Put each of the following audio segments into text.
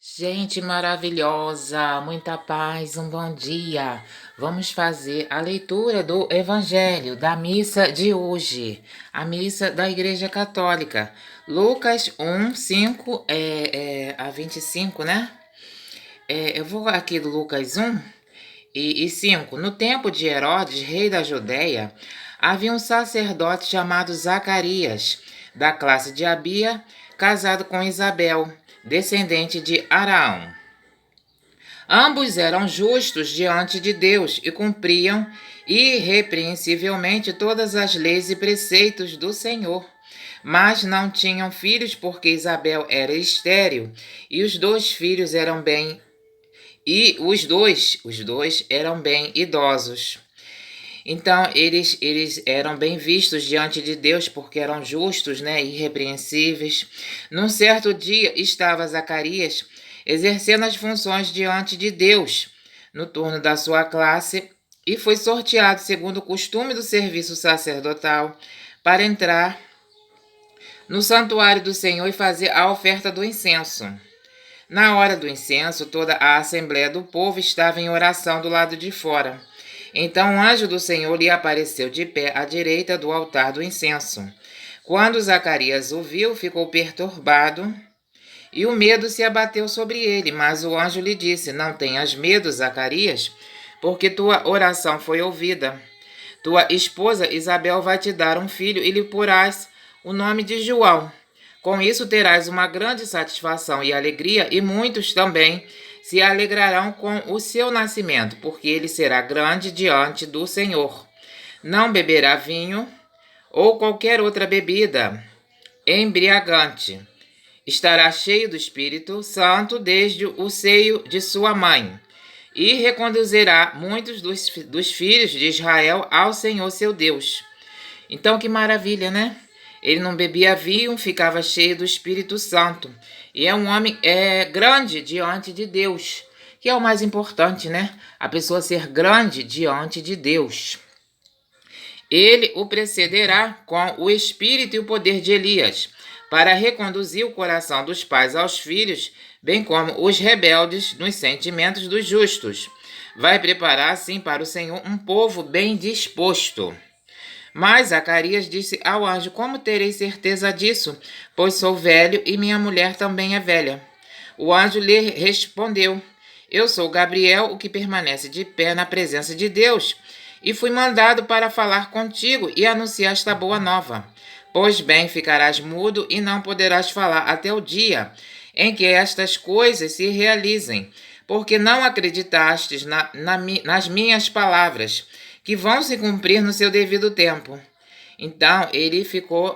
Gente maravilhosa, muita paz, um bom dia. Vamos fazer a leitura do Evangelho da missa de hoje, a missa da Igreja Católica. Lucas 1, 5 a 25, né? Eu vou aqui do Lucas 1 e 5. No tempo de Herodes, rei da Judéia, havia um sacerdote chamado Zacarias, da classe de Abia, casado com Isabel, descendente de Araão. Ambos eram justos diante de Deus e cumpriam irrepreensivelmente todas as leis e preceitos do Senhor. Mas não tinham filhos porque Isabel era estéril e os dois filhos eram bem os dois eram bem idosos. Então eles eram bem vistos diante de Deus porque eram justos, né, irrepreensíveis. Num certo dia estava Zacarias exercendo as funções diante de Deus no turno da sua classe e foi sorteado segundo o costume do serviço sacerdotal para entrar no santuário do Senhor e fazer a oferta do incenso. Na hora do incenso, toda a assembleia do povo estava em oração do lado de fora. Então o anjo do Senhor lhe apareceu de pé à direita do altar do incenso. Quando Zacarias o viu, ficou perturbado e o medo se abateu sobre ele. Mas o anjo lhe disse: Não tenhas medo, Zacarias, porque tua oração foi ouvida. Tua esposa Isabel vai te dar um filho e lhe porás o nome de João. Com isso terás uma grande satisfação e alegria, e muitos também se alegrarão com o seu nascimento, porque ele será grande diante do Senhor. Não beberá vinho ou qualquer outra bebida embriagante. Estará cheio do Espírito Santo desde o seio de sua mãe, e reconduzirá muitos dos filhos de Israel ao Senhor seu Deus. Então, que maravilha, né? Ele não bebia vinho, ficava cheio do Espírito Santo. E é um homem grande diante de Deus, que é o mais importante, né? A pessoa ser grande diante de Deus. Ele o precederá com o espírito e o poder de Elias, para reconduzir o coração dos pais aos filhos, bem como os rebeldes nos sentimentos dos justos. Vai preparar, assim, para o Senhor um povo bem disposto. Mas Zacarias disse ao anjo: Como terei certeza disso? Pois sou velho e minha mulher também é velha. O anjo lhe respondeu: Eu sou Gabriel, o que permanece de pé na presença de Deus, e fui mandado para falar contigo e anunciar esta boa nova. Pois bem, ficarás mudo e não poderás falar até o dia em que estas coisas se realizem, porque não acreditastes nas minhas palavras, que vão se cumprir no seu devido tempo. Então ele ficou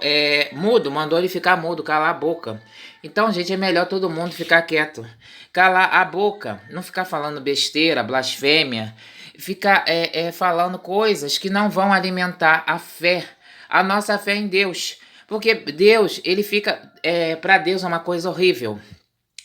mudo, mandou ele ficar mudo, calar a boca. Então, gente, é melhor todo mundo ficar quieto, calar a boca, não ficar falando besteira, blasfêmia, ficar falando coisas que não vão alimentar a fé, a nossa fé em Deus. Porque Deus, ele fica, para Deus é uma coisa horrível.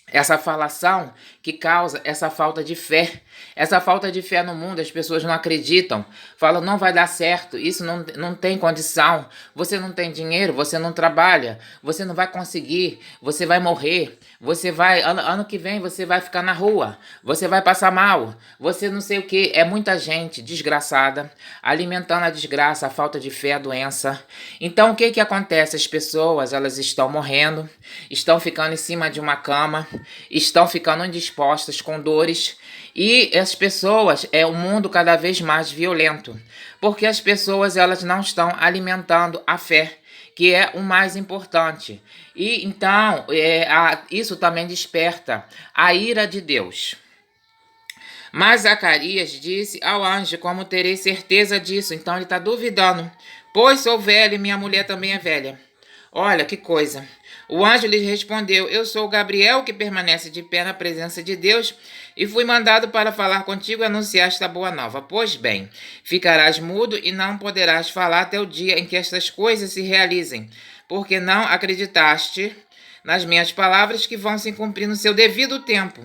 Essa falação que causa essa falta de fé. Essa falta de fé no mundo, as pessoas não acreditam. Falam, não vai dar certo, isso não tem condição. Você não tem dinheiro, você não trabalha, você não vai conseguir, você vai morrer. Você vai, ano que vem você vai ficar na rua, você vai passar mal, você não sei o que. É muita gente desgraçada, alimentando a desgraça, a falta de fé, a doença. Então o que que acontece? As pessoas, elas estão morrendo, estão ficando em cima de uma cama, estão ficando indispostas com dores, e as pessoas, o mundo cada vez mais violento, porque as pessoas, elas não estão alimentando a fé, que é o mais importante. E então isso também desperta a ira de Deus. Mas Zacarias disse ao anjo: Como terei certeza disso? Então ele está duvidando. Pois sou velho e minha mulher também é velha. Olha que coisa. O anjo lhe respondeu: Eu sou Gabriel, que permanece de pé na presença de Deus, e fui mandado para falar contigo e anunciar esta boa nova. Pois bem, ficarás mudo e não poderás falar até o dia em que estas coisas se realizem, porque não acreditaste nas minhas palavras, que vão se cumprir no seu devido tempo.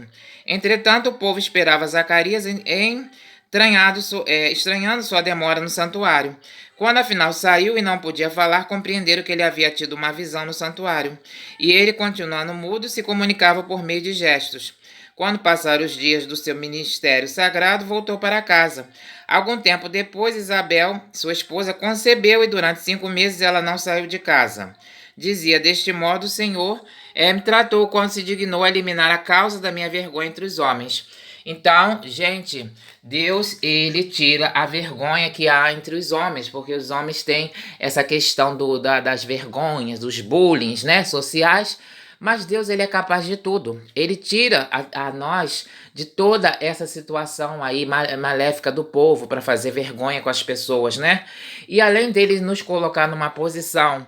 Entretanto, o povo esperava Zacarias em estranhando sua demora no santuário. Quando afinal saiu e não podia falar, compreenderam que ele havia tido uma visão no santuário. E ele, continuando mudo, se comunicava por meio de gestos. Quando passaram os dias do seu ministério sagrado, voltou para casa. Algum tempo depois, Isabel, sua esposa, concebeu e durante 5 meses ela não saiu de casa. Dizia: deste modo, o Senhor me tratou quando se dignou a eliminar a causa da minha vergonha entre os homens. Então, gente, Deus, ele tira a vergonha que há entre os homens, porque os homens têm essa questão das vergonhas, dos bullying, né, sociais, mas Deus, ele é capaz de tudo. Ele tira a nós de toda essa situação aí maléfica do povo para fazer vergonha com as pessoas, né? E além dele nos colocar numa posição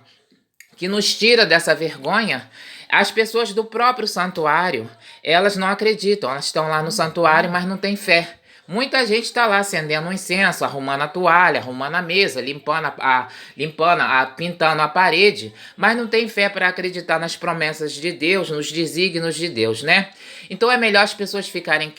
que nos tira dessa vergonha, as pessoas do próprio santuário, elas não acreditam, elas estão lá no santuário, mas não têm fé. Muita gente está lá acendendo um incenso, arrumando a toalha, arrumando a mesa, pintando a parede, mas não tem fé para acreditar nas promessas de Deus, nos desígnios de Deus, né? Então é melhor as pessoas ficarem